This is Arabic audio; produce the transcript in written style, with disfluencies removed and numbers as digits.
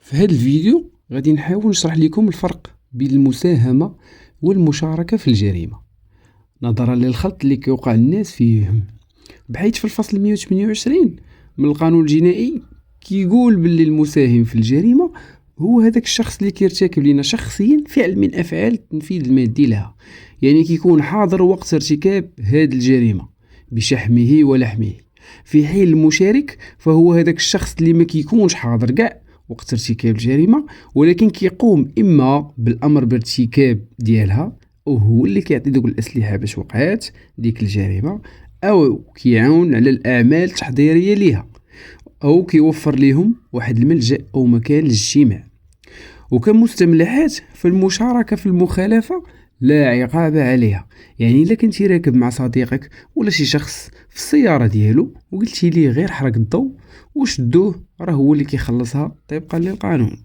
في هذا الفيديو غادي نحاول نشرح لكم الفرق بين المساهمة والمشاركة في الجريمة نظرا للخلط اللي كيوقع الناس فيهم، بحيث في الفصل 128 من القانون الجنائي كيقول باللي المساهم في الجريمة هو هذاك الشخص اللي كيرتكب لنا شخصيا فعل من أفعال التنفيذ المادي لها، يعني كيكون حاضر وقت ارتكاب هذه الجريمة بشحمه ولحمه، في حين المشارك فهو هذاك الشخص اللي ما كيكونش حاضر كاع وقت ارتكاب الجريمة، ولكن كيقوم إما بالأمر بارتكاب ديالها، أو هو اللي كيعطي دوك الأسلحة باش وقعات ديك الجريمة، أو كيعاون على الأعمال التحضيرية ليها، أو كيوفر ليهم واحد الملجأ أو مكان للاجتماع. وكمستملحات فالمشاركة في المخالفة لا عقاب عليها، يعني إلا كنتي راكب مع صديقك ولا شي شخص في السيارة ديالو وقلتي ليه غير حرق الضوء وشدوه، راه هو اللي كيخلصها طبقا للقانون.